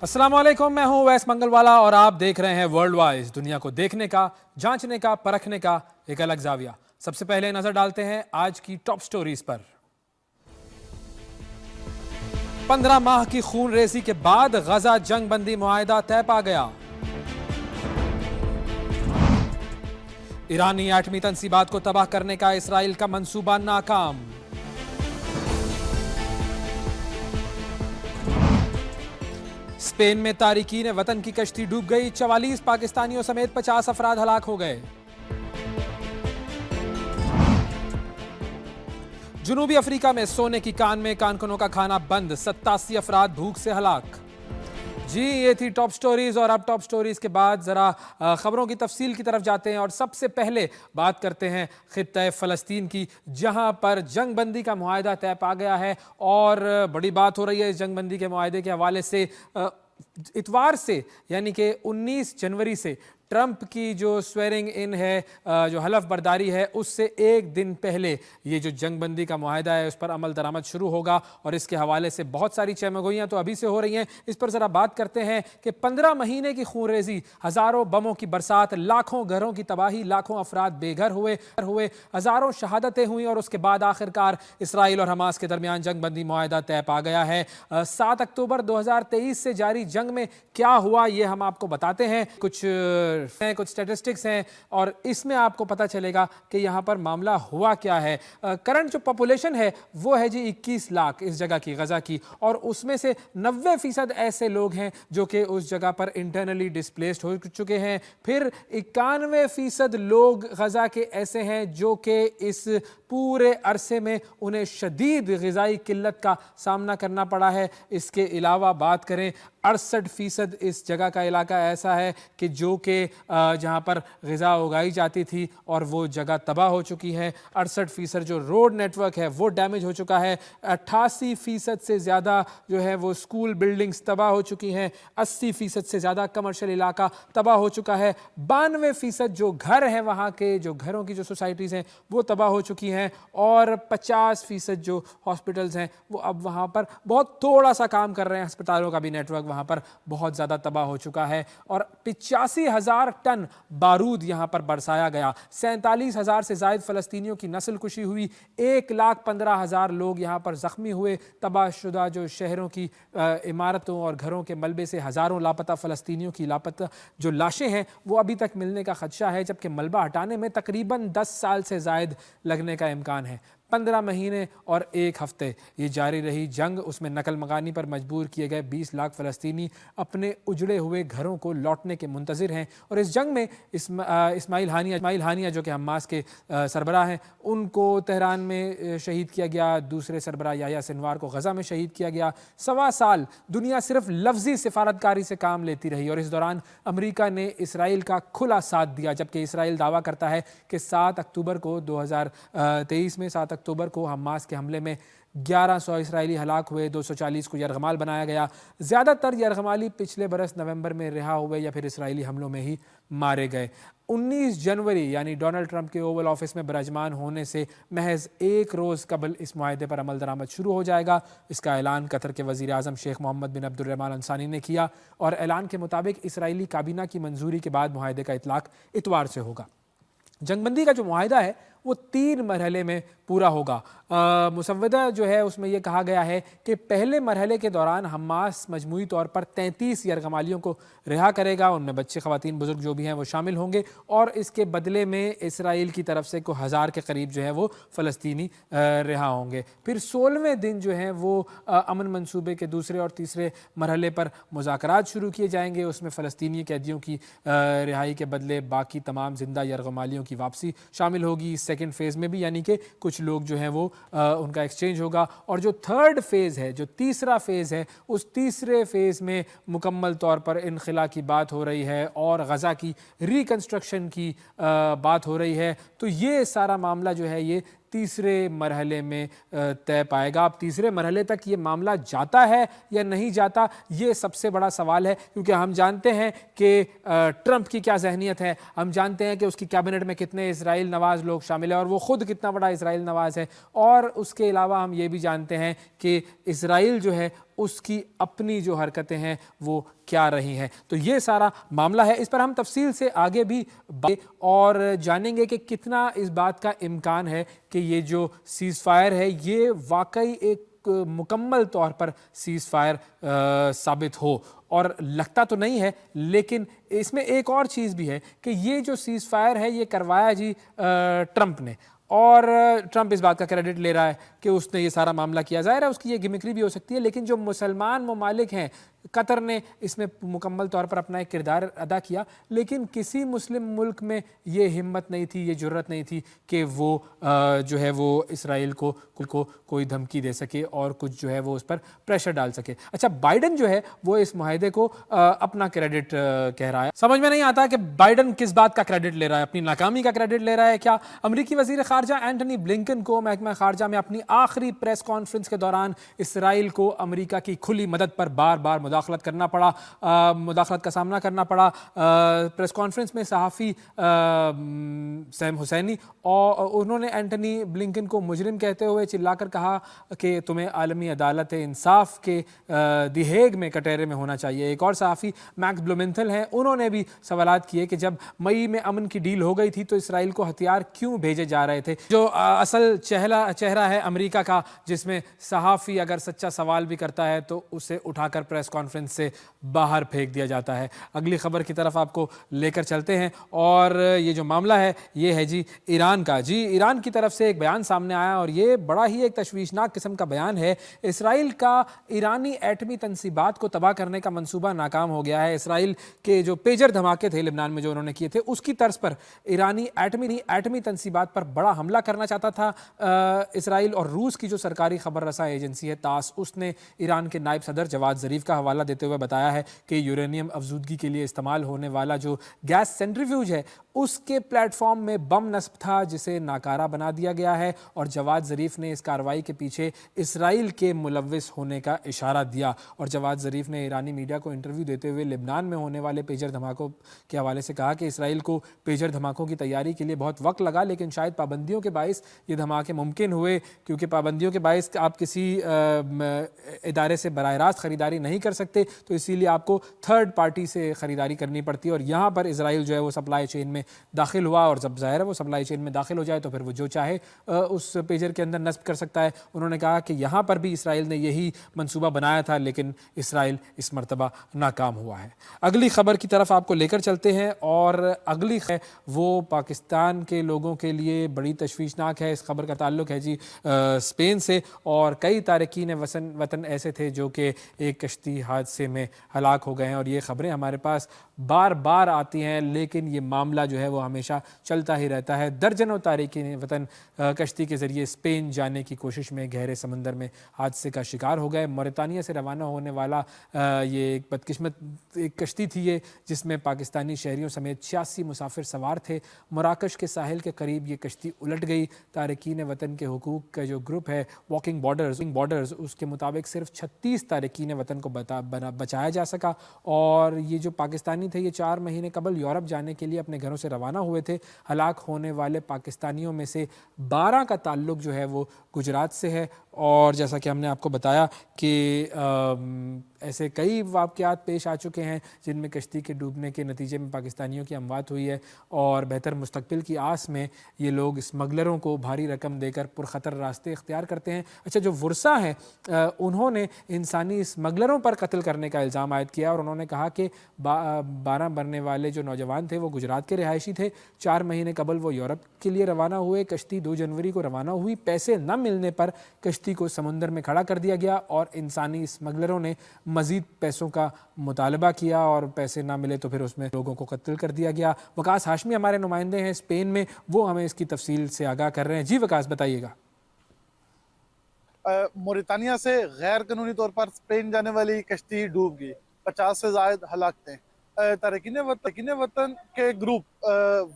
अस्सलाम वालेकुम, मैं हूं वैस मंगलवाला और आप देख रहे हैं वर्ल्ड वाइज। दुनिया को देखने का, जांचने का, परखने का एक अलग जाविया। सबसे पहले नजर डालते हैं आज की टॉप स्टोरीज पर। 15 माह की खून रेजी के बाद गजा जंग बंदी मुआहिदा तय पा गया। ईरानी एटमी तंसीबात को तबाह करने का इसराइल का मंसूबा नाकाम। स्पेन में तारिकीन वतन की कश्ती डूब गई, 44 पाकिस्तानियों समेत 50 अफराद हलाक हो गए। जुनूबी अफ्रीका में सोने की कान में कानकुनों का खाना बंद, 87 अफराद भूख से हलाक। जी, ये थी टॉप स्टोरीज और अब टॉप स्टोरीज के बाद जरा खबरों की तफसील की तरफ जाते हैं और सबसे पहले बात करते हैं खित्ता फ़लस्तीन की, जहां पर जंग बंदी का मुआहिदा तय पा गया है और बड़ी बात हो रही है इस जंग बंदी के मुआहिदे के हवाले से। इतवार से यानी कि 19 जनवरी से ट्रंप की जो स्वेरिंग इन है, जो हलफ बर्दारी है, उससे एक दिन पहले ये जो जंग बंदी का मुआहिदा है उस पर अमल दरामद शुरू होगा और इसके हवाले से बहुत सारी चहमगोइयाँ तो अभी से हो रही हैं। इस पर ज़रा बात करते हैं कि 15 महीने की खूनरेजी, हज़ारों बमों की बरसात, लाखों घरों की तबाही, लाखों अफराद बेघर हुए, हज़ारों शहादतें हुई और उसके बाद आखिरकार इसराइल और हमास के दरमियान जंग बंदी मुआहिदा तय पा गया है। 7 अक्टूबर 2023 से जारी जंग में क्या हुआ ये हम आपको बताते हैं। कुछ स्टैटिस्टिक्स हैं और इसमें आपको पता चलेगा कि यहाँ पर मामला हुआ क्या है। करंट जो पॉपुलेशन है वो है जी 21 लाख इस जगह की, गजा की, और उसमें से 90% ऐसे लोग हैं जो कि उस जगह पर इंटरनली डिस्प्लेस्ड हो चुके हैं। फिर 91% लोग गजा के ऐसे हैं जो कि इस पूरे अरसे में उन्हें शदीद ग़िज़ाई किल्लत का सामना करना पड़ा है। इसके अलावा बात करें 68% इस जगह का इलाका ऐसा है कि जो कि जहाँ पर ग़िज़ा उगाई जाती थी और वो जगह तबाह हो चुकी है। 68% जो रोड नेटवर्क है वो डैमेज हो चुका है। 88% से ज़्यादा जो है वो स्कूल बिल्डिंग्स तबाह हो चुकी हैं। 80% से ज़्यादा कमर्शियल इलाका तबाह हो चुका है। 92% जो घर हैं वहाँ के, जो घरों की जो सोसाइटीज़ हैं वो तबाह हो चुकी हैं और 50% जो हॉस्पिटल्स हैं वो अब वहाँ पर बहुत थोड़ा सा काम कर रहे हैं। अस्पतालों का भी नेटवर्क वहाँ पर बहुत ज़्यादा तबाह हो चुका है और 85,000 टन बारूद यहाँ पर बरसाया गया। 47,000 से ज़ायद फ़लस्तीनियों की नस्ल कुशी हुई। 1,15,000 लोग यहाँ पर ज़ख्मी हुए। तबाहशुदा जो शहरों की इमारतों और घरों के मलबे से हज़ारों लापता फ़लस्तीनियों की लापता जो लाशें हैं वो अभी तक मिलने का ख़दशा है, जबकि मलबा हटाने में तकरीबन 10 साल से ज़ायद लगने का इम्कान है। 15 महीने और 1 हफ्ते ये जारी रही जंग। उसमें नकल मकानी पर मजबूर किए गए 20 लाख फ़लस्तीनी अपने उजड़े हुए घरों को लौटने के मुंतज़िर हैं और इस जंग में इस्माइल हानिया जो कि हमास के सरबराह हैं, उनको तेहरान में शहीद किया गया। दूसरे सरबराह याह्या सिनवार को गज़ा में शहीद किया गया। 1.25 साल दुनिया सिर्फ लफ्ज़ी सिफारतकारी से काम लेती रही और इस दौरान अमरीका ने इसराइल का खुला साथ दिया, जबकि इसराइल दावा करता है कि 7 अक्टूबर को 2023 में 7 अक्टूबर को हमास के हमले में 1100 इसराइली हलाक हुए, 240 को यरगमाल बनाया गया। ज़्यादातर यरगमाली पिछले बरस नवंबर में रिहा हुए या फिर इसराइली हमलों में ही मारे गए। 19 जनवरी यानी डोनाल्ड ट्रंप के ओवल ऑफिस में बिराजमान होने से महज एक रोज़ कबल इस मुआहिदे पर अमल दरामद शुरू हो जाएगा। इसका ऐलान कतर के वज़ीर आज़म शेख मोहम्मद बिन अब्दुर्रहमान अंसानी ने किया और ऐलान के मुताबिक इसराइली काबीना की मंजूरी के बाद मुआहिदे का इतलाक़ इतवार से होगा। जंगबंदी का जो मुआहिदा है वो 3 मरहले में पूरा होगा। मुसव्वदा जो है उसमें यह कहा गया है कि पहले मरहले के दौरान हमास मजमूई तौर पर 33 यरगमालियों को रिहा करेगा। उनमें बच्चे, ख़वातीन, बुजुर्ग जो भी हैं वो शामिल होंगे और इसके बदले में इसराइल की तरफ से को 1000 के करीब जो है वो फ़लस्तीनी रिहा होंगे। फिर 16वें दिन जो है वो अमन मंसूबे के दूसरे और तीसरे मरहले पर मुज़ाकरात शुरू किए जाएंगे। उसमें फ़लस्तीनी कैदियों की रिहाई के बदले बाकी तमाम जिंदा यरगमालियों की वापसी शामिल होगी। सेकेंड फेज़ में भी यानी कि कुछ लोग जो हैं वो उनका एक्सचेंज होगा और जो थर्ड फेज़ है, जो तीसरा फेज़ है, उस तीसरे फेज़ में मुकम्मल तौर पर इनखिला की बात हो रही है और गज़ा की रिकन्स्ट्रक्शन की बात हो रही है। तो ये सारा मामला जो है ये तीसरे मरहले में तय पाएगा। अब तीसरे मरहले तक ये मामला जाता है या नहीं जाता, ये सबसे बड़ा सवाल है, क्योंकि हम जानते हैं कि ट्रंप की क्या जहनीत है, हम जानते हैं कि उसकी कैबिनेट में कितने इसराइल नवाज़ लोग शामिल हैं और वो ख़ुद कितना बड़ा इसराइल नवाज़ है, और उसके अलावा हम ये भी जानते हैं कि इसराइल जो है उसकी अपनी जो हरकतें हैं वो क्या रही हैं। तो ये सारा मामला है, इस पर हम तफसील से आगे भी और जानेंगे कि कितना इस बात का इम्कान है कि ये जो सीज़ फायर है ये वाकई एक मुकम्मल तौर पर सीज़ फायर साबित हो। और लगता तो नहीं है, लेकिन इसमें एक और चीज़ भी है कि ये जो सीज़ फायर है ये करवाया जी ट्रंप ने, और ट्रंप इस बात का क्रेडिट ले रहा है कि उसने ये सारा मामला किया। ज़ाहिर है उसकी ये गिमिक्री भी हो सकती है, लेकिन जो मुसलमान ममालिक हैं, कतर ने इसमें मुकम्मल तौर पर अपना एक किरदार अदा किया, लेकिन किसी मुस्लिम मुल्क में ये हिम्मत नहीं थी, ये जुर्रत नहीं थी कि वो जो है वो इसराइल को कोई धमकी दे सके और कुछ जो है वो उस पर प्रेशर डाल सके। अच्छा, बाइडन जो है वो इस मुआहदे को अपना क्रेडिट कह रहा है। समझ में नहीं आता कि बाइडन किस बात का क्रेडिट ले रहा है, अपनी नाकामी का क्रेडिट ले रहा है क्या? अमरीकी वजीर खारजा एंटनी ब्लिंकन को महकमा खारजा में अपनी आखिरी प्रेस कॉन्फ्रेंस के दौरान इसराइल को अमरीका की खुली मदद पर बार बार मुदाखलत करना पड़ा, मुदाखलत का सामना करना पड़ा। प्रेस कॉन्फ्रेंस में सहाफ़ी सैम हुसैनी और उन्होंने एंटनी ब्लिंकन को मुजरिम कहते हुए चिल्लाकर कहा कि तुम्हें आलमी अदालत इंसाफ के दी हेग में कटहरे में होना चाहिए। एक और सहाफ़ी मैक्स ब्लूमेंथल हैं, उन्होंने भी सवालात किए कि जब मई में अमन की डील हो गई थी तो इसराइल को हथियार क्यों भेजे जा रहे थे। जो असल चेहरा है अमेरिका का, जिसमें सहाफ़ी अगर सच्चा सवाल भी करता है तो उसे उठाकर प्रेस कॉन्फ्रेंस से बाहर फेंक दिया जाता है। अगली खबर की तरफ आपको लेकर चलते हैं, और ये जो मामला है ये है जी ईरान का। जी, ईरान की तरफ से एक बयान सामने आया और ये बड़ा ही एक तशवीशनाक किस्म का बयान है। इसराइल का ईरानी एटमी तनसीबात को तबाह करने का मंसूबा नाकाम हो गया है। इसराइल के जो पेजर धमाके थे लिबनान में जो उन्होंने किए थे, उसकी तर्ज पर ईरानी एटमी तनसीबात पर बड़ा हमला करना चाहता था इसराइल। और रूस की जो सरकारी खबर रसा एजेंसी है तास, उसने ईरान के नायब सदर जवाद ज़रीफ का हवाला देते हुए बताया है कि यूरेनियम अफजूदगी के लिए इस्तेमाल होने वाला जो गैस सेंट्रीफ्यूज है उसके प्लेटफॉर्म में बम नस्ब था, जिसे नाकारा बना दिया गया है। और जवाद ज़रीफ ने इस कार्रवाई के पीछे इसराइल के मुलव्विस होने का इशारा दिया। और जवाद ज़रीफ ने ईरानी मीडिया को इंटरव्यू देते हुए लिबनान में होने वाले पेजर धमाकों के हवाले से कहा कि इसराइल को पेजर धमाकों की तैयारी के लिए बहुत वक्त लगा, लेकिन शायद पाबंदियों के बाइस ये धमाके मुमकिन हुए, क्योंकि पाबंदियों के बाइस आप किसी इदारे से बराह रास्त ख़रीदारी नहीं कर सकते, तो इसीलिए आपको थर्ड पार्टी से ख़रीदारी करनी पड़ती है। और यहाँ पर इसराइल जो है वो सप्लाई चेन में दाखिल हुआ, और जब ज़ाहिर है वो सप्लाई चेन में दाखिल हो जाए तो फिर वो जो चाहे उस पेजर के अंदर नस्ब कर सकता है। उन्होंने कहा कि यहाँ पर भी इसराइल ने यही मंसूबा बनाया था, लेकिन इसराइल इस मरतबा नाकाम हुआ है। अगली खबर की तरफ आपको लेकर चलते हैं, और अगली है वो पाकिस्तान के लोगों के लिए बड़ी तशवीशनाक है। इस खबर का ताल्लुक है जी स्पेन से, और कई तारकीन वतन ऐसे थे जो कि एक कश्ती हादसे में हलाक हो गए हैं। और ये खबरें हमारे पास बार बार आती हैं, लेकिन ये मामला जो है वो हमेशा चलता ही रहता है। दर्जनों तारकीन वतन कश्ती के ज़रिए स्पेन जाने की कोशिश में गहरे समंदर में हादसे का शिकार हो गए। मोरितानिया से रवाना होने वाला ये एक बदकिस्मत एक कश्ती थी ये, जिसमें पाकिस्तानी शहरियों समेत 86 मुसाफिर सवार थे। मराकश के साहिल के करीब ये कश्ती उलट गई। तारकीन वतन के हुकूक का जो ग्रुप है वॉकिंग बॉर्डर्स, उसके मुताबिक सिर्फ 36 तारकीन वतन को बचाया जा सका। और ये जो पाकिस्तानी थे ये 4 महीने कबल यूरोप जाने के लिए अपने घरों से रवाना हुए थे। हलाक होने वाले पाकिस्तानियों में से 12 का ताल्लुक जो है वो गुजरात से है। और जैसा कि हमने आपको बताया कि ऐसे कई वाक़यात पेश आ चुके हैं जिनमें कश्ती के डूबने के नतीजे में पाकिस्तानियों की अमवात हुई है, और बेहतर मुस्तकबिल की आस में ये लोग स्मगलरों को भारी रकम देकर पुरखतर रास्ते इख्तियार करते हैं। अच्छा, जो वर्षा है उन्होंने इंसानी स्मगलरों पर कत्ल करने का इल्ज़ाम आयद किया, और उन्होंने कहा कि 12 मरने वाले जो नौजवान थे वो गुजरात के रिहायशी थे। 4 महीने कबल वो यूरोप के लिए रवाना हुए। कश्ती 2 जनवरी को रवाना हुई। पैसे न मिलने पर कश्ती को समुंदर में खड़ा कर दिया गया, और इंसानी स्मगलरों ने मज़ीद पैसों का मुतालबा किया, और पैसे ना मिले तो फिर उसमें लोगों को कत्ल कर दिया गया। वकास हाशमी हमारे नुमाइंदे हैं स्पेन में, वो हमें इसकी तफसील से आगाह कर रहे हैं। जी वकास, बताइएगा। मोरितानिया से गैर कानूनी तौर पर स्पेन जाने वाली कश्ती डूब गई, 50 से ज़ायद हलाक थे। तारकीन वतन के ग्रुप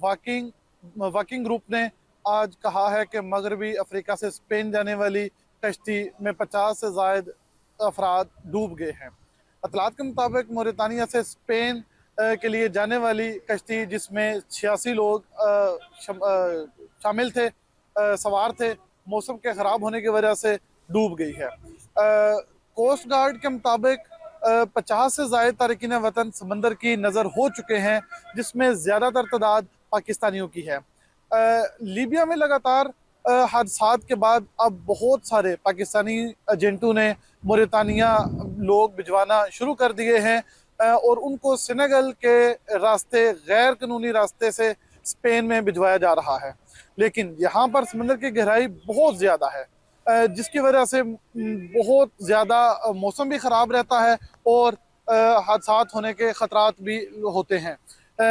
वॉकिंग ग्रुप ने आज कहा है कि मगरबी अफ्रीका से स्पेन जाने वाली कश्ती में 50 से ज़ायद अफराद डूब गए हैं। अतलात के मुताबिक मोरितानिया से स्पेन के लिए जाने वाली कश्ती, जिसमें 86 लोग शामिल थे, सवार थे, मौसम के ख़राब होने की वजह से डूब गई है। कोस्ट गार्ड के मुताबिक 50 से ज्यादा तारकीन वतन समंदर की नज़र हो चुके हैं, जिसमें ज़्यादातर तादाद पाकिस्तानियों की है। लीबिया में लगातार हादसात के बाद अब बहुत सारे पाकिस्तानी एजेंटों ने मोरितानिया लोग भिजवाना शुरू कर दिए हैं, और उनको सेनेगल के रास्ते, गैर कानूनी रास्ते से स्पेन में भिजवाया जा रहा है। लेकिन यहाँ पर समंदर की गहराई बहुत ज़्यादा है, जिसकी वजह से बहुत ज़्यादा मौसम भी ख़राब रहता है और हादसात होने के ख़तरात भी होते हैं,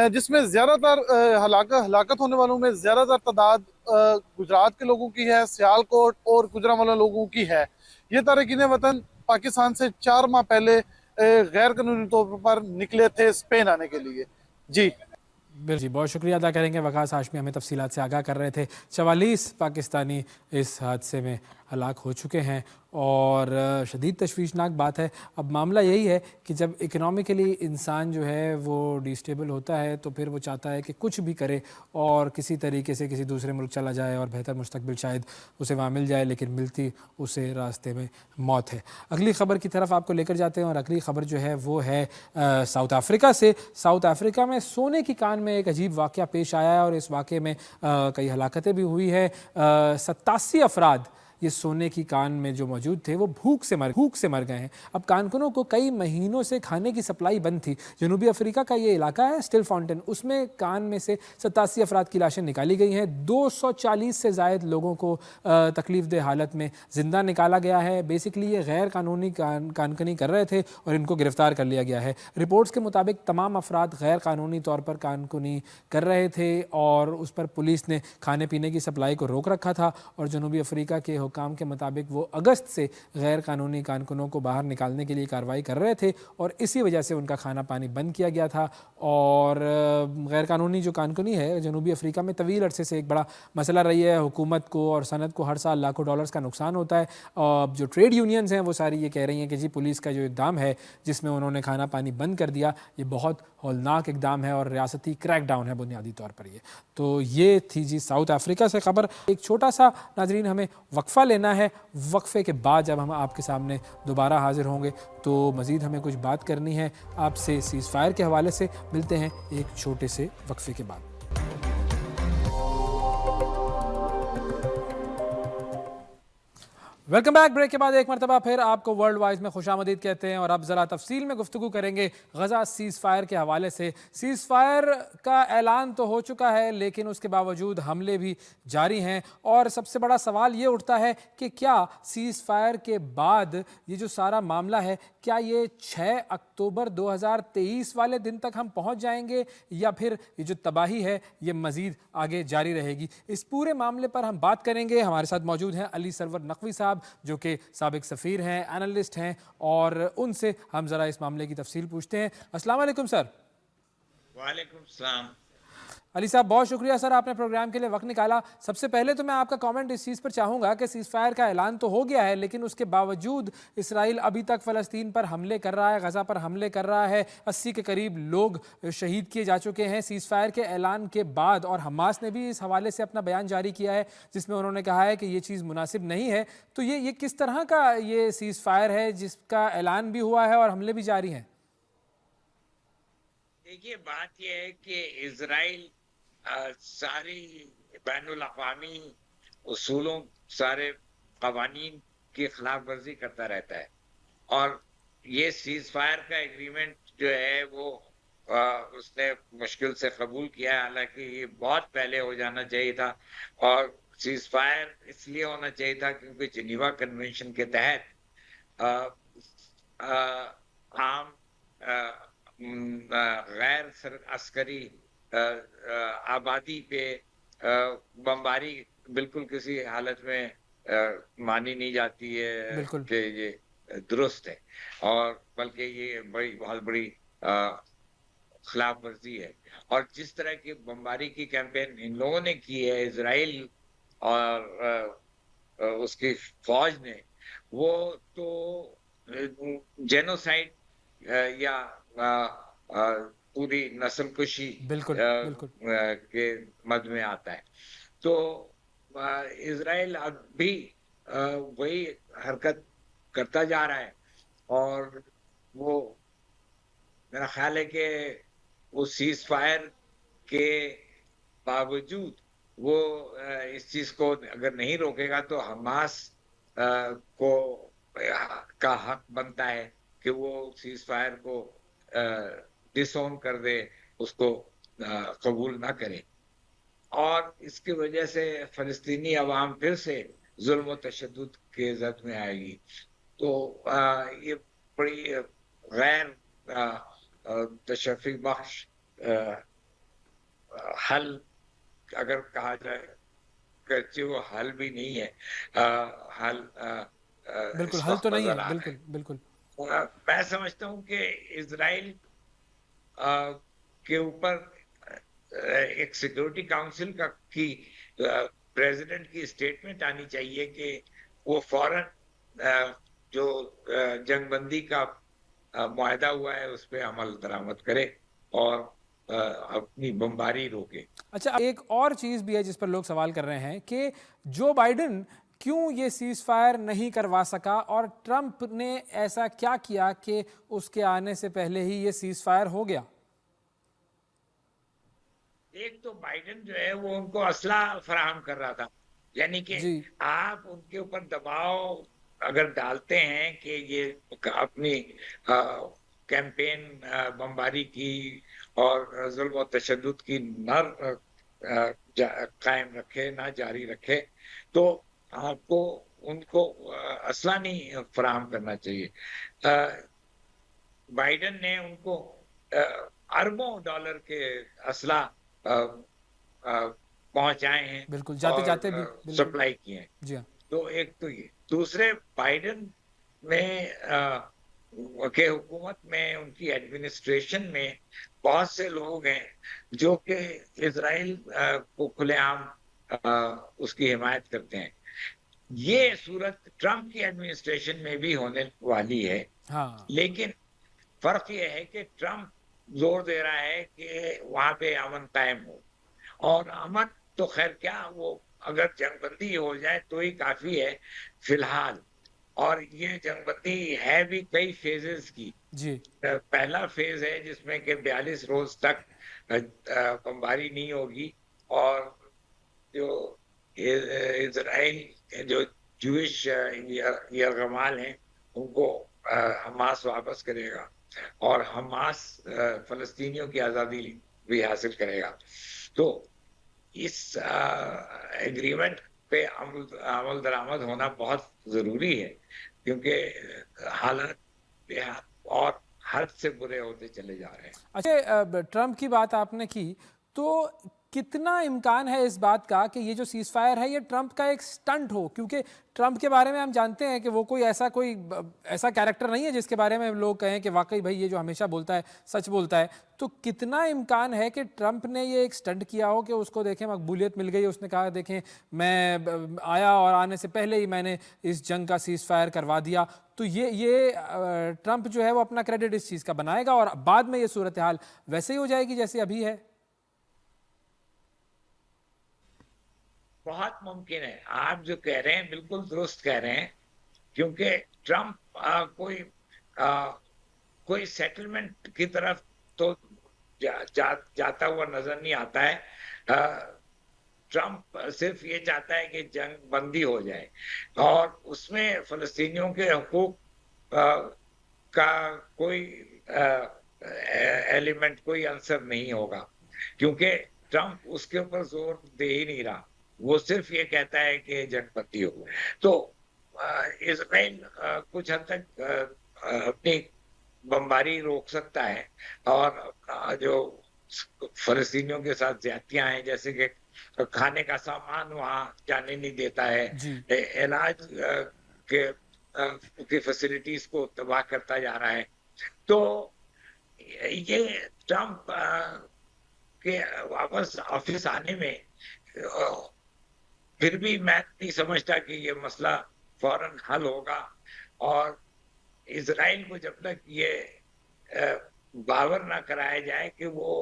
जिसमें ज़्यादातर हलाकत होने वालों में ज़्यादातर तादाद गुजरात के लोगों की है, सियालकोट और गुजरांवाला लोगों की है। ये तारकीन वतन पाकिस्तान से 4 माह पहले गैर कानूनी तौर पर निकले थे स्पेन आने के लिए। जी बिल्कुल जी, बहुत शुक्रिया अदा करेंगे। वकास हाशमी हमें तफसीलात से आगाह कर रहे थे। 44 पाकिस्तानी इस हादसे में हलाक हो चुके हैं और शदीद तशवीशनाक बात है। अब मामला यही है कि जब इकनॉमिकली इंसान जो है वो डिस्टेबल होता है तो फिर वो चाहता है कि कुछ भी करे और किसी तरीके से किसी दूसरे मुल्क चला जाए और बेहतर मुस्तकबिल शायद उसे वहाँ मिल जाए, लेकिन मिलती उसे रास्ते में मौत है। अगली ख़बर की तरफ आपको लेकर जाते हैं और अगली ख़बर जो है वो है साउथ अफ्रीका से। साउथ अफ्रीका में सोने की कान में एक अजीब वाक़या पेश आया है और इस वाक़े में कई हलाकतें भी हुई हैं। 87 अफराद ये सोने की कान में जो मौजूद थे वो भूख से मर गए हैं। अब कारकुनों को कई महीनों से खाने की सप्लाई बंद थी। जनूबी अफ्रीका का ये इलाका है स्टिल फाउंटेन, उसमें कान में से 87 अफराद की लाशें निकाली गई हैं। 240 से ज़ायद लोगों को तकलीफ दे हालत में ज़िंदा निकाला गया है। बेसिकली ये गैर कानूनी कानकनी कर रहे थे और इनको गिरफ्तार कर लिया गया है। रिपोर्ट्स के मुताबिक तमाम अफराद गैर कानूनी तौर पर कानकुनी कर रहे थे और उस पर पुलिस ने खाने पीने की सप्लाई को रोक रखा था और जनूबी अफ्रीका के हुकाम के मुताबिक वो अगस्त से गैर कानूनी कारकुनों को बाहर निकालने के लिए कार्रवाई कर रहे थे और इसी वजह से उनका खाना पानी बंद किया गया था। और गैर कानूनी जो कानकुनी है जनूबी अफ्रीका में तवील अरसे से एक बड़ा मसला रही है। हुकूमत को और सनत को हर साल लाखों डॉलर्स का नुकसान होता है। और जो ट्रेड यूनियंस हैं वो सारी ये कह रही हैं कि जी पुलिस का जो इकदाम है जिसमें उन्होंने खाना पानी बंद कर दिया, ये बहुत हौलनाक इकदाम है और रियासती क्रैकडाउन है बुनियादी तौर पर। ये तो ये थी जी साउथ अफ्रीका से खबर। एक छोटा सा नाजरीन हमें वक्फा लेना है। वक्फे के बाद जब हम आपके सामने दोबारा हाजिर होंगे तो मज़ीद हमें कुछ बात करनी है आपसे सीज़ फायर के हवाले से। मिलते हैं एक छोटे से वक्फे के बाद। Welcome back. ब्रेक के बाद एक मरतबा फिर आपको वर्ल्ड वाइज में खुशामदीद कहते हैं और अब ज़रा तफसील में गुफ्तगू करेंगे गज़ा सीज़ फायर के हवाले से। सीज़ फायर का ऐलान तो हो चुका है लेकिन उसके बावजूद हमले भी जारी हैं और सबसे बड़ा सवाल ये उठता है कि क्या सीज़ फायर के बाद ये जो सारा मामला है क्या ये 6 अक्टूबर 2023 वाले दिन तक हम पहुँच जाएंगे या फिर ये जो तबाही है ये मज़ीद आगे जारी रहेगी। इस पूरे मामले पर हम बात करेंगे। हमारे साथ मौजूद हैं अली सरवर नकवी साहब जो कि साबिक सफ़ीर हैं, एनालिस्ट हैं और उनसे हम ज़रा इस मामले की तफसील पूछते हैं। अस्सलाम वालेकुम सर। वालेकुम सलाम। अली साहब बहुत शुक्रिया सर, आपने प्रोग्राम के लिए वक्त निकाला। सबसे पहले तो मैं आपका कमेंट इस चीज़ पर चाहूँगा कि सीज़ फायर का ऐलान तो हो गया है लेकिन उसके बावजूद इसराइल अभी तक फ़लस्तीन पर हमले कर रहा है, गज़ा पर हमले कर रहा है। 80 के करीब लोग शहीद किए जा चुके हैं सीज़ फायर के ऐलान के बाद और हमास ने भी इस हवाले से अपना बयान जारी किया है जिसमें उन्होंने कहा है कि ये चीज़ मुनासिब नहीं है। तो ये किस तरह का ये सीज़ फायर है जिसका ऐलान भी हुआ है और हमले भी जारी हैं? देखिए बात यह है कि इजराइल सारी बैनुल अक़वामी उसूलों, सारे कवानीन की खिलाफ वर्जी करता रहता है और ये सीज फायर का एग्रीमेंट जो है वो उसने मुश्किल से कबूल किया है। हालांकि ये बहुत पहले हो जाना चाहिए था और सीज फायर इसलिए होना चाहिए था क्योंकि जिनीवा कन्वेंशन के तहत आम गैर अस्करी आबादी पे बमबारी बिल्कुल किसी हालत में मानी नहीं जाती है कि ये दुरुस्त है और बल्कि ये बहुत बड़ी खिलाफ वर्जी है। और जिस तरह की बमबारी की कैंपेन इन लोगों ने की है इजराइल और उसकी फौज ने, वो तो जेनोसाइड या पूरी नस्ल कुशी के मद में आता है। तो इजराइल अब भी वही हरकत करता जा रहा है और वो मेरा ख्याल है कि वो सीज फायर के बावजूद वो इस चीज को अगर नहीं रोकेगा तो हमास को का हक बनता है कि वो सीज फायर को डिसोन कर दे, उसको कबूल ना करे। और इसकी वजह से फलस्तीनी अवाम फिर से जुल्म और तशद्दुद के जद में आएगी। तो ये बड़ी गैर तशफ़ी बख्श हल अगर कहा जाए, करचे वो हल भी नहीं है, हल बिल्कुल, इस हल तो वक्त नहीं नजर है। आ रहे बिल्कुल, हैं। बिल्कुल। मैं समझता हूँ कि इजराइल के ऊपर एक सिक्योरिटी काउंसिल का की प्रेसिडेंट की स्टेटमेंट आनी चाहिए कि वो फौरन जो जंगबंदी का मुआहदा हुआ है उस पर अमल दरामद करे और अपनी बमबारी रोके। अच्छा, एक और चीज़ भी है जिस पर लोग सवाल कर रहे हैं कि जो बाइडेन क्यों ये सीज फायर नहीं करवा सका और ट्रंप ने ऐसा क्या किया कि उसके आने से पहले ही ये सीज फायर हो गया। एक तो बाइडेन जो है वो उनको असला फराहम कर रहा था, यानी कि जी। आप उनके ऊपर दबाव अगर डालते हैं कि ये अपनी कैंपेन बमबारी की और जुल्म और तशद्दुद की न कायम रखे, ना जारी रखे, तो आपको उनको असला नहीं फराहम करना चाहिए। बाइडेन ने उनको अरबों डॉलर के असला पहुंचाए हैं बिल्कुल, जाते और जाते भी। बिल्कुल। सप्लाई किए हैं। जी हाँ। तो एक तो ये दूसरे, बाइडेन में के हुकूमत में, उनकी एडमिनिस्ट्रेशन में बहुत से लोग हैं जो कि इजराइल को खुलेआम उसकी हिमायत करते हैं। ये सूरत ट्रंप की एडमिनिस्ट्रेशन में भी होने वाली है, हाँ। लेकिन फर्क ये है कि ट्रंप जोर दे रहा है कि वहां पे अमन कायम हो, और अमन तो खैर क्या, वो अगर जंगबंदी हो जाए तो ही काफी है फिलहाल। और ये जंगबंदी है भी कई फेजेस की। जी। पहला फेज है जिसमें कि 42 रोज तक बमबारी नहीं होगी, और जो इजराइल के जो जूश यरगमाल हैं उनको हमास वापस करेगा, और हमास फलस्तीनियों की आजादी भी हासिल करेगा। तो इस एग्रीमेंट पे अमल अमल दरामद होना बहुत जरूरी है, क्योंकि हालात बेहद और हद से बुरे होते चले जा रहे हैं। अच्छा, ट्रंप की बात आपने की, तो कितना इम्कान है इस बात का कि ये जो सीज फायर है ये ट्रंप का एक स्टंट हो, क्योंकि ट्रंप के बारे में हम जानते हैं कि वो कोई ऐसा कैरेक्टर नहीं है जिसके बारे में लोग कहें कि वाकई भाई ये जो हमेशा बोलता है सच बोलता है। तो कितना इम्कान है कि ट्रंप ने ये एक स्टंट किया हो कि उसको देखें मकबूलियत मिल गई, उसने कहा देखें मैं आया और आने से पहले ही मैंने इस जंग का सीज फायर करवा दिया। तो ये ट्रंप जो है वो अपना क्रेडिट इस चीज़ का बनाएगा और बाद में ये सूरत हाल वैसे ही हो जाएगी जैसे अभी है। बहुत मुमकिन है, आप जो कह रहे हैं बिल्कुल दुरुस्त कह रहे हैं, क्योंकि ट्रंप आ, कोई सेटलमेंट की तरफ तो जाता हुआ नजर नहीं आता है। ट्रंप सिर्फ ये चाहता है कि जंग बंदी हो जाए, और उसमें फलस्तीनियों के हकूक का कोई एलिमेंट, कोई आंसर नहीं होगा, क्योंकि ट्रंप उसके ऊपर जोर दे ही नहीं रहा। वो सिर्फ ये कहता है कि जंग बंदी हो। तो इजराइल कुछ हद तक अपनी बमबारी रोक सकता है, और जो फलस्तीनियों के साथ ज्यादतियां हैं, जैसे कि खाने का सामान वहां जाने नहीं देता है, जी। इलाज के की फैसिलिटीज को तबाह करता जा रहा है। तो ये ट्रंप के वापस ऑफिस आने में फिर भी मैं नहीं समझता कि ये मसला फौरन हल होगा। और इजराइल को जब तक ये बावर ना कराया जाए कि वो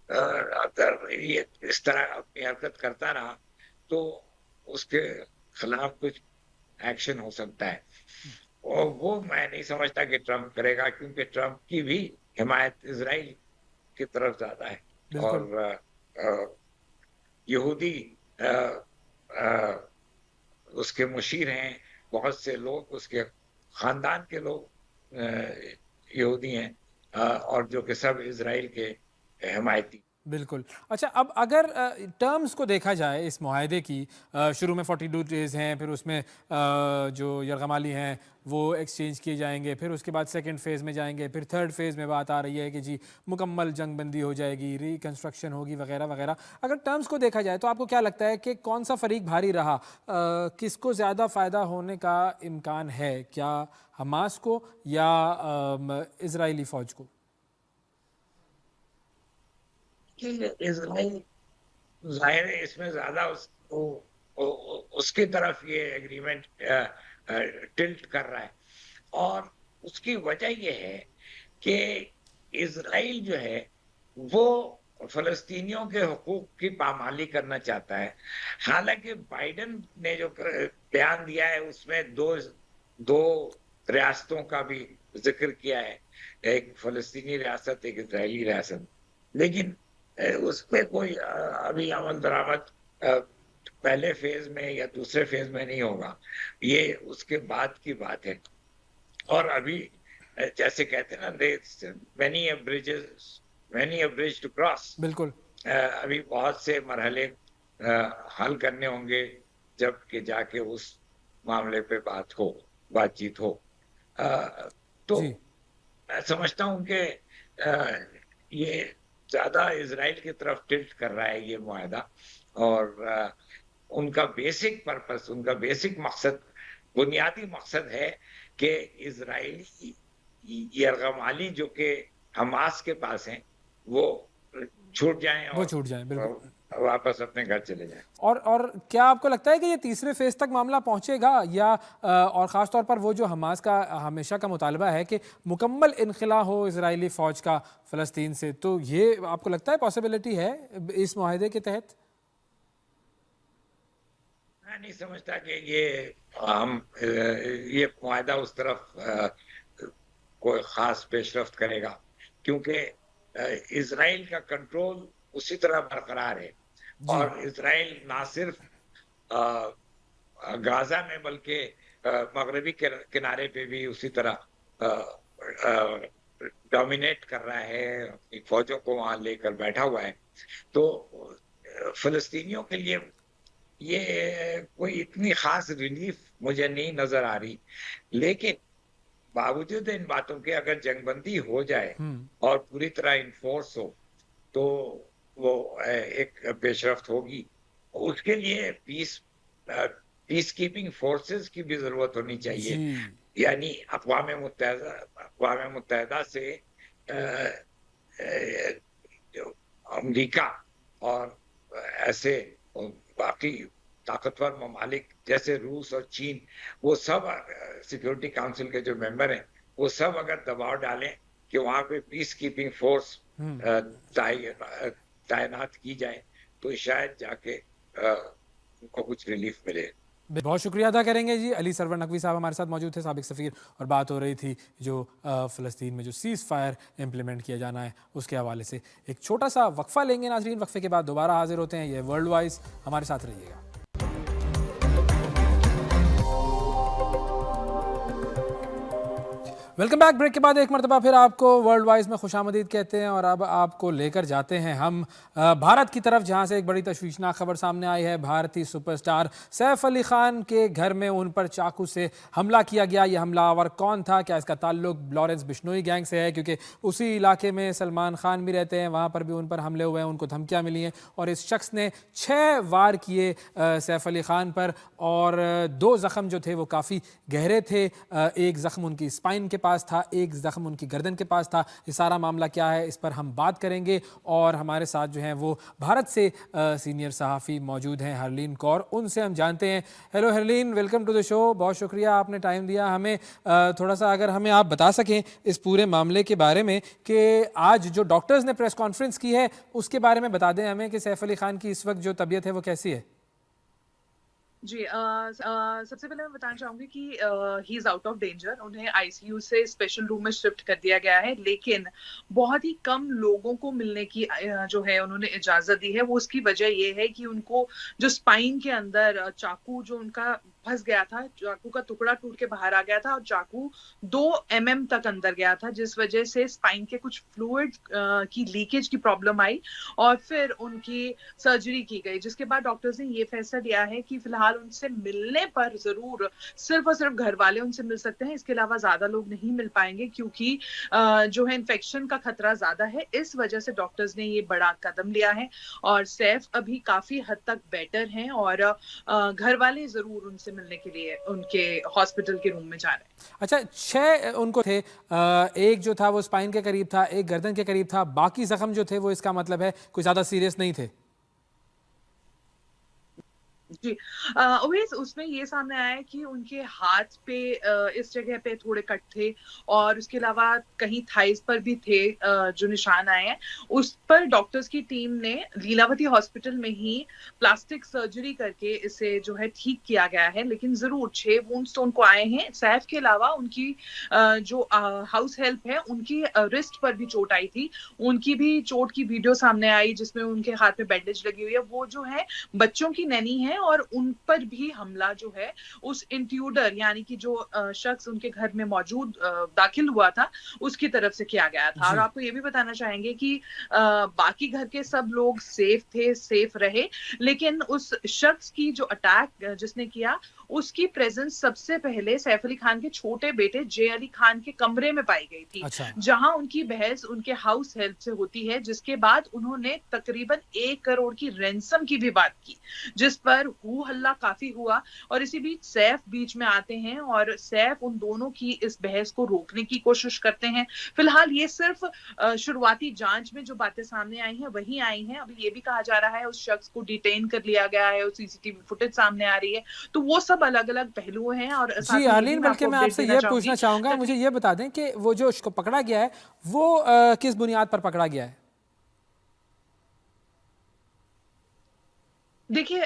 अगर ये इस तरह अपनी हरकत करता रहा तो उसके खिलाफ कुछ एक्शन हो सकता है। वो मैं नहीं समझता कि ट्रंप करेगा, क्योंकि ट्रंप की भी हिमायत इजराइल की तरफ ज्यादा है। बिल्कुल। और यहूदी अ, अ, उसके मुशीर हैं, बहुत से लोग उसके खानदान के लोग यहूदी हैं, और जो कि सब इजराइल के हिमायती। बिल्कुल। अच्छा, अब अगर टर्म्स को देखा जाए इस मुआहदे की, शुरू में 42 डेज़ हैं, फिर उसमें जो यरगमाली हैं वो एक्सचेंज किए जाएंगे, फिर उसके बाद सेकंड फेज़ में जाएंगे, फिर थर्ड फेज़ में बात आ रही है कि जी मुकम्मल जंगबंदी हो जाएगी, रिकंस्ट्रक्शन होगी वगैरह वगैरह। अगर टर्म्स को देखा जाए तो आपको क्या लगता है कि कौन सा फ़रीक भारी रहा, किसको ज़्यादा फ़ायदा होने का इम्कान है, क्या हमास को या इजरायली फ़ौज को? कि इजराइल जाहिर है इसमें ज्यादा उसकी तरफ ये एग्रीमेंट टिल्ट कर रहा है, और उसकी वजह ये है कि इजराइल जो है वो फलस्तीनियों के हुकूक की पामाली करना चाहता है। हालांकि बाइडेन ने जो बयान दिया है उसमें दो दो रियासतों का भी जिक्र किया है, एक फलस्तीनी रियासत, एक इजरायली रियासत। लेकिन उस पे कोई अभी अमल दरामद पहले फेज में या दूसरे फेज में नहीं होगा, ये उसके बाद की बात है। और अभी जैसे कहते हैं ना, many a bridge to cross. बिल्कुल। अभी बहुत से मरहले हल करने होंगे जब कि जाके उस मामले पे बातचीत हो। तो जी। मैं समझता हूँ कि ये ज्यादा इजराइल की तरफ टिल्ट कर रहा है ये मुआहदा, और उनका बेसिक पर्पस, उनका बेसिक मकसद, बुनियादी मकसद है कि इजरायली यरगमाली जो कि हमास के पास हैं वो छूट जाएं वो और छूट जाए, बिल्कुल। वापस अपने घर चले जाएं। और क्या आपको लगता है कि ये तीसरे फेज तक मामला पहुंचेगा, या और ख़ास तौर पर वो जो हमास का हमेशा का मुतालबा है कि मुकम्मल इनखला हो इजरायली फ़ौज का फ़लस्तीन से, तो ये आपको लगता है पॉसिबिलिटी है इस मुआहदे के तहत? मैं नहीं समझता कि ये मुआहदा उस तरफ कोई खास पेशरफ्त करेगा, क्योंकि इजराइल का कंट्रोल उसी तरह बरकरार है। जी। और इजराइल ना सिर्फ अ, गाजा में, बल्कि मगरबी किनारे पे भी उसी तरह डोमिनेट कर रहा है, अपनी फौजों को वहां लेकर बैठा हुआ है। तो फिलिस्तीनियों के लिए ये कोई इतनी खास रिलीफ मुझे नहीं नजर आ रही। लेकिन बावजूद इन बातों के अगर जंगबंदी हो जाए हम्म। और पूरी तरह इन्फोर्स हो, तो वो एक पेशरफ्त होगी। उसके लिए पीस कीपिंग फोर्सेस की भी जरूरत होनी चाहिए। जी। यानी अक़वाम मुत्तहिदा से अ, जो अमेरिका और ऐसे बाकी ताकतवर ममालिक जैसे रूस और चीन, वो सब सिक्योरिटी काउंसिल के जो मेंबर हैं, वो सब अगर दबाव डालें कि वहां पे पीस कीपिंग फोर्स हम्म। तैनात की जाए, तो शायद जाके उनको कुछ रिलीफ मिले। बहुत शुक्रिया अदा करेंगे जी। अली सरवर नकवी साहब हमारे साथ मौजूद थे, साबिक सफ़ीर, और बात हो रही थी जो फ़लस्तीन में जो सीज़ फायर इम्प्लीमेंट किया जाना है उसके हवाले से। एक छोटा सा वक्फ़ा लेंगे नाजरीन, वक्फ़े के बाद दोबारा हाजिर होते हैं। ये वर्ल्ड वाइज, हमारे साथ रहिएगा। Welcome back. ब्रेक के बाद एक मरतबा फिर आपको वर्ल्ड वाइज में खुशामदीद कहते हैं, और अब आपको लेकर जाते हैं हम भारत की तरफ, जहां से एक बड़ी तशवीशनाक खबर सामने आई है। भारतीय सुपरस्टार सैफ अली खान के घर में उन पर चाकू से हमला किया गया। यह हमलावर कौन था, क्या इसका ताल्लुक लॉरेंस बिश्नोई गैंग से है, क्योंकि उसी इलाके में सलमान खान भी रहते हैं, वहाँ पर भी उन पर हमले हुए हैं, उनको धमकियाँ मिली हैं, और इस शख्स ने 6 वार किए सैफ अली खान पर, और 2 ज़ख्म जो थे वो काफ़ी गहरे थे। एक ज़ख्म उनकी स्पाइन के पास था, एक ज़ख्म उनकी गर्दन के पास था। ये सारा मामला क्या है, इस पर हम बात करेंगे, और हमारे साथ जो हैं वो भारत से सीनियर सहाफ़ी मौजूद हैं, हरलीन कौर, उनसे हम जानते हैं। Hello Harleen, welcome to the show. बहुत शुक्रिया आपने टाइम दिया हमें। थोड़ा सा अगर हमें आप बता सकें इस पूरे मामले के बारे में, कि आज जो डॉक्टर्स ने प्रेस कॉन्फ्रेंस की है उसके बारे में बता दें हमें कि सैफ अली खान की इस वक्त जो तबीयत है वो कैसी है। जी सबसे पहले मैं बताना चाहूंगी कि he is out of danger. उन्हें आईसीयू से स्पेशल रूम में शिफ्ट कर दिया गया है, लेकिन बहुत ही कम लोगों को मिलने की जो है उन्होंने इजाजत दी है। वो उसकी वजह ये है कि उनको जो स्पाइन के अंदर चाकू जो उनका फंस गया था, चाकू का टुकड़ा टूट के बाहर आ गया था और चाकू 2 mm तक अंदर गया था, जिस वजह से स्पाइन के कुछ फ्लूइड की लीकेज की प्रॉब्लम आई और फिर उनकी सर्जरी की गई, जिसके बाद डॉक्टर्स ने ये फैसला लिया है कि फिलहाल उनसे मिलने पर जरूर सिर्फ और सिर्फ घर वाले उनसे मिल सकते हैं। इसके अलावा ज्यादा लोग नहीं मिल पाएंगे क्योंकि जो है इन्फेक्शन का खतरा ज्यादा है। इस वजह से डॉक्टर्स ने ये बड़ा कदम लिया है और सैफ अभी काफी हद तक बेटर हैं और घर वाले जरूर उनसे मिलने के लिए उनके हॉस्पिटल के रूम में जा रहे हैं। अच्छा, 6 उनको थे, एक जो था वो स्पाइन के करीब था, एक गर्दन के करीब था, बाकी जख्म जो थे वो इसका मतलब है कोई ज्यादा सीरियस नहीं थे। जी ओवेस उसमें ये सामने आया है कि उनके हाथ पे इस जगह पे थोड़े कट थे और उसके अलावा कहीं थाइस पर भी थे जो निशान आए हैं। उस पर डॉक्टर्स की टीम ने लीलावती हॉस्पिटल में ही प्लास्टिक सर्जरी करके इसे जो है ठीक किया गया है, लेकिन जरूर 6 वुंड्स तो उनको आए हैं। सैफ के अलावा उनकी जो हाउस हेल्प है उनकी रिस्ट पर भी चोट आई थी, उनकी भी चोट की वीडियो सामने आई जिसमें उनके हाथ में बैंडेज लगी हुई है। वो जो है बच्चों की नैनी है और उन पर भी हमला जो है उस इंट्रूडर यानी कि जो शख्स उनके घर में मौजूद दाखिल हुआ था उसकी तरफ से किया गया था। और आपको ये भी बताना चाहेंगे कि बाकी घर के सब लोग सेफ थे, सेफ रहे, लेकिन उस शख्स की जो अटैक जिसने किया उसकी प्रेजेंस सबसे पहले सैफ अली खान के छोटे बेटे जे अली खान के कमरे में पाई गई थी। अच्छा। जहां उनकी बहस उनके हाउस हेल्प से होती है, जिसके बाद उन्होंने तकरीबन 1 करोड़ की रैंसम की भी बात की, जिस पर हू हल्ला काफी हुआ। और इसी बीच सैफ बीच में आते हैं और सैफ उन दोनों की इस बहस को रोकने की कोशिश करते हैं। फिलहाल ये सिर्फ शुरुआती जांच में जो बातें सामने आई हैं वही आई हैं। अभी ये भी कहा जा रहा है उस शख्स को डिटेन कर लिया गया है, उस सीसीटीवी फुटेज सामने आ रही है, तो वो सब अलग अलग पहलू हैं। और जी आलीन, बल्कि मैं आपसे ये पूछना चाहूंगा, मुझे ये बता दें कि वो जो उसको पकड़ा गया है वो किस बुनियाद पर पकड़ा गया है? देखिए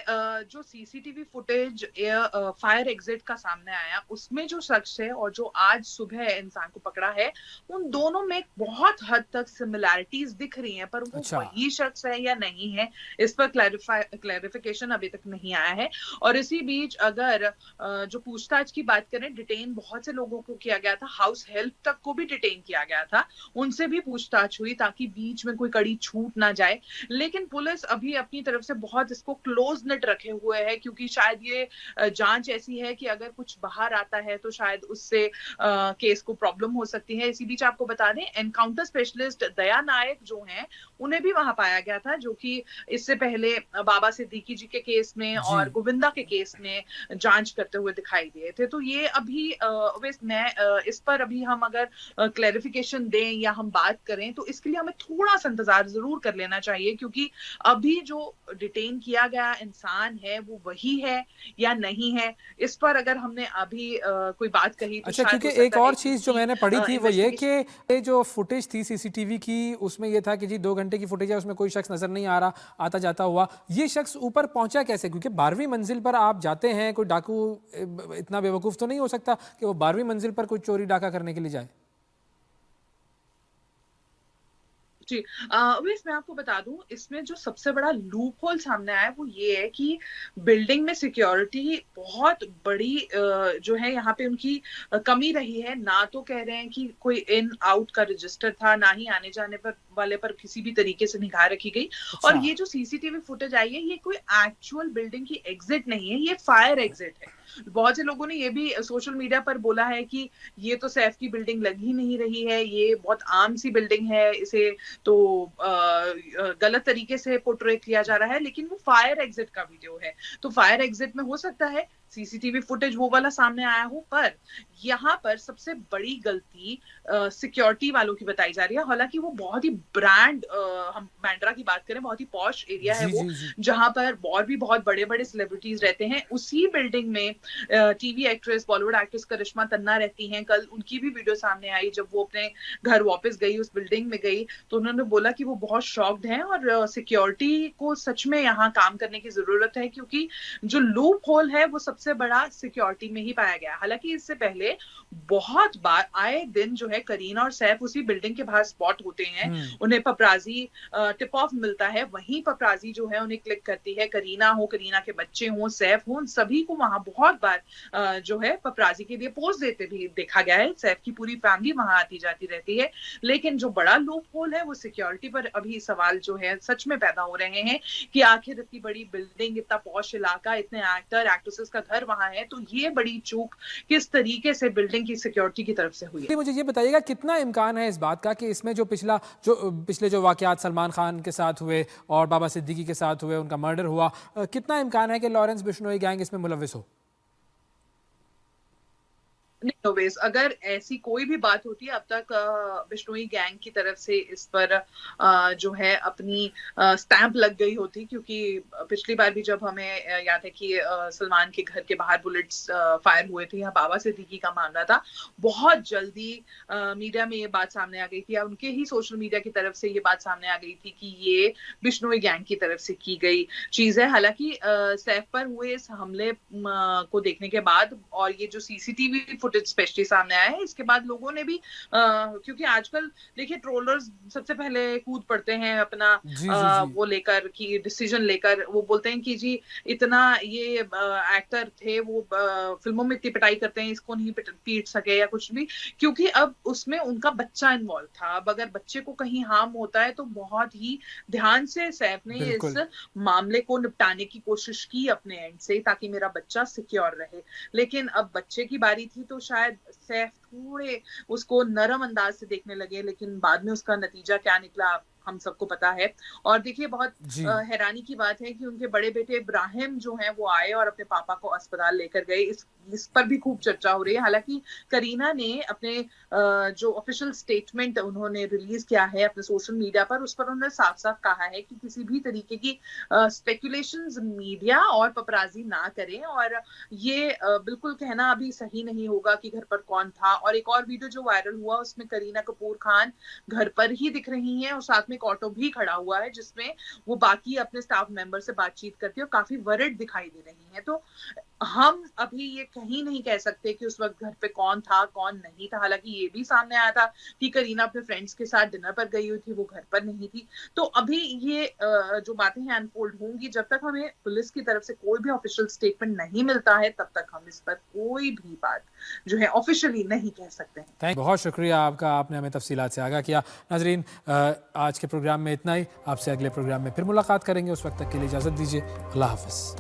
जो सीसीटीवी फुटेज फायर एग्जिट का सामने आया उसमें जो शख्स है और जो आज सुबह इंसान को पकड़ा है उन दोनों में बहुत हद तक सिमिलैरिटीज दिख रही हैं, पर वो वही शख्स है या नहीं है इस पर क्लैरिफिकेशन अभी तक नहीं आया है। और इसी बीच अगर जो पूछताछ की बात करें, डिटेन बहुत से लोगों को किया गया था, हाउस हेल्प तक को भी डिटेन किया गया था, उनसे भी पूछताछ हुई ताकि बीच में कोई कड़ी छूट ना जाए। लेकिन पुलिस अभी अपनी तरफ से बहुत इसको क्लोज नेट रखे हुए है क्योंकि शायद ये जांच ऐसी है कि अगर कुछ बाहर आता है तो शायद उससे केस को प्रॉब्लम हो सकती है। इसी बीच आपको बता दें एनकाउंटर स्पेशलिस्ट दया नायक जो हैं उन्हें भी वहां पाया गया था, जो कि इससे पहले बाबा सिद्दीकी जी के केस में और गोविंदा के केस में जांच करते हुए दिखाई दिए थे। तो ये अभी इस पर अभी हम अगर क्लैरिफिकेशन दें या हम बात करें तो इसके लिए हमें थोड़ा सा इंतजार जरूर कर लेना चाहिए, क्योंकि अभी जो डिटेन किया गया इंसान है वो वही है या नहीं है, इस पर अगर हमने अभी कोई बात कही तो अच्छा, क्योंकि एक और चीज जो मैंने पढ़ी थी वो ये कि ये जो फुटेज थी सीसीटीवी की उसमें ये था कि जी 2 घंटे की फुटेज है, उसमें कोई शख्स नजर नहीं आ रहा आता जाता हुआ। ये शख्स ऊपर पहुंचा कैसे? क्योंकि 12वीं मंजिल पर आप जाते हैं, कोई डाकू इतना बेवकूफ तो नहीं हो सकता कि वो 12वीं मंजिल पर कोई चोरी डाका करने के लिए जाए। जी मैं आपको बता दूं इसमें जो सबसे बड़ा लूप होल सामने आया है वो ये है कि बिल्डिंग में सिक्योरिटी बहुत बड़ी जो है यहाँ पे उनकी कमी रही है। ना तो कह रहे हैं कि कोई इन आउट का रजिस्टर था, ना ही आने जाने पर वाले पर किसी भी तरीके से निगाह रखी गई। और ये जो सीसीटीवी फुटेज आई है ये कोई एक्चुअल बिल्डिंग की एग्जिट नहीं है, ये फायर एग्जिट है। बहुत से लोगों ने ये भी सोशल मीडिया पर बोला है कि ये तो सैफ की बिल्डिंग लग ही नहीं रही है, ये बहुत आम सी बिल्डिंग है, इसे तो गलत तरीके से पोर्ट्रे किया जा रहा है, लेकिन वो फायर एग्जिट का वीडियो है। तो फायर एग्जिट में हो सकता है सीसीटीवी फुटेज वो वाला सामने आया हो, पर यहाँ पर सबसे बड़ी गलती सिक्योरिटी वालों की बताई जा रही है। हालांकि वो बहुत ही ब्रांड, हम बांद्रा की बात करें, बहुत ही पॉश एरिया है वो, जहां पर और भी बहुत बड़े बड़े सेलिब्रिटीज रहते हैं। उसी बिल्डिंग में TV actress, Bollywood actress Karishma Tanna रहती हैं। कल उनकी भी वीडियो सामने आई, जब वो अपने घर वापस गई, उस बिल्डिंग में गई, तो उन्होंने बोला कि वो बहुत शॉक्ड हैं और सिक्योरिटी को सच में यहाँ काम करने की जरूरत है, क्योंकि जो लूप होल है वो सबसे बड़ा सिक्योरिटी में ही पाया गया। हालांकि इससे पहले बहुत बार आए दिन जो है करीना और सैफ उसी बिल्डिंग के बाहर स्पॉट होते हैं। उन्हें पपराजी टिप ऑफ मिलता है, वहीं पपराजी जो है उन्हें क्लिक करती है। करीना हो, करीना के बच्चे हो, सैफ हो, उन सभी को वहां बहुत बार जो है पपराजी के लिए पोज देते भी देखा गया है। सैफ की पूरी फैमिली वहां आती जाती रहती है। लेकिन जो बड़ा लूप होल है वो सिक्योरिटी पर अभी सवाल जो है सच में पैदा हो रहे हैं कि आखिर इतनी बड़ी बिल्डिंग, इतना पॉश इलाका, इतने एक्टर एक्ट्रेसेस का घर वहां है, तो ये बड़ी चूक किस तरीके से बिल्डिंग की सिक्योरिटी की तरफ से हुई है। मुझे ये बताइएगा कितना इम्कान है इस बात का कि इसमें जो पिछले जो वाकयात सलमान खान के साथ हुए और बाबा सिद्दीकी के साथ हुए, उनका मर्डर हुआ, कितना इम्कान है कि लॉरेंस बिश्नोई गैंग इसमें मुलव्विस हो? नहीं, अगर ऐसी कोई भी बात होती है, अब तक बिश्नोई गैंग की तरफ से इस पर जो है अपनी स्टैंप लग गई होती, क्योंकि पिछली बार भी जब हमें याद है कि सलमान के घर के बाहर बुलेट्स फायर हुए थे, या बाबा सिद्दीकी का मामला था, बहुत जल्दी मीडिया में ये बात सामने आ गई थी, या उनके ही सोशल मीडिया की तरफ से ये बात सामने आ गई थी कि ये बिश्नोई गैंग की तरफ से की गई चीज है। हालांकि सैफ पर हुए इस हमले को देखने के बाद और ये जो सीसीटीवी फुटेज स्पेशली सामने आया है, इसके बाद लोगों ने भी क्योंकि आजकल देखिए ट्रोलर्स सबसे पहले कूद पड़ते हैं अपना वो लेकर कि डिसीजन लेकर, वो बोलते हैं कि जी इतना ये एक्टर थे, वो फिल्मों में इतनी पिटाई करते हैं, इसको नहीं पीट सके या कुछ भी, क्योंकि अब उसमें उनका बच्चा इन्वॉल्व था। अब अगर बच्चे को कहीं हार्म होता है तो बहुत ही ध्यान से सैफ ने इस मामले को निपटाने की कोशिश की अपने एंड से, ताकि मेरा बच्चा सिक्योर रहे। लेकिन अब बच्चे की बारी थी तो शायद सैफ थोड़े उसको नरम अंदाज से देखने लगे, लेकिन बाद में उसका नतीजा क्या निकला हम सबको पता है। और देखिए बहुत हैरानी की बात है कि उनके बड़े बेटे इब्राहिम जो हैं वो आए और अपने पापा को अस्पताल लेकर गए, इस पर भी खूब चर्चा हो रही है। हालांकि करीना ने अपने जो ऑफिशियल स्टेटमेंट उन्होंने रिलीज किया है अपने सोशल मीडिया पर, उस पर उन्होंने साफ साफ कहा है कि किसी भी तरीके की स्पेकुलेशंस मीडिया और पपराजी ना करें, और ये बिल्कुल कहना अभी सही नहीं होगा कि घर पर कौन था। और एक और वीडियो जो वायरल हुआ उसमें करीना कपूर खान घर पर ही दिख रही हैं और साथ में एक ऑटो भी खड़ा हुआ है जिसमें वो बाकी अपने स्टाफ मेंबर से बातचीत करती है और काफी वरिड दिखाई दे रही है। तो हम अभी ये कहीं नहीं कह सकते कि उस वक्त घर पे कौन था कौन नहीं था। हालांकि ये भी सामने आया था कि करीना अपने फ्रेंड्स के साथ डिनर पर गई हुई थी, वो घर पर नहीं थी। तो अभी ये जो बातें हैं अनफोल्ड होंगी, जब तक हमें पुलिस की तरफ से कोई भी ऑफिशियल स्टेटमेंट नहीं मिलता है तब तक हम इस पर कोई भी बात जो है ऑफिशियली नहीं कह सकते हैं। बहुत शुक्रिया आपका, आपने हमें तफसीलात से आगाह किया। नाजरीन, आज के प्रोग्राम में इतना ही। आपसे अगले प्रोग्राम में फिर मुलाकात करेंगे, उस वक्त तक के लिए इजाजत दीजिए। अल्लाह हाफिज।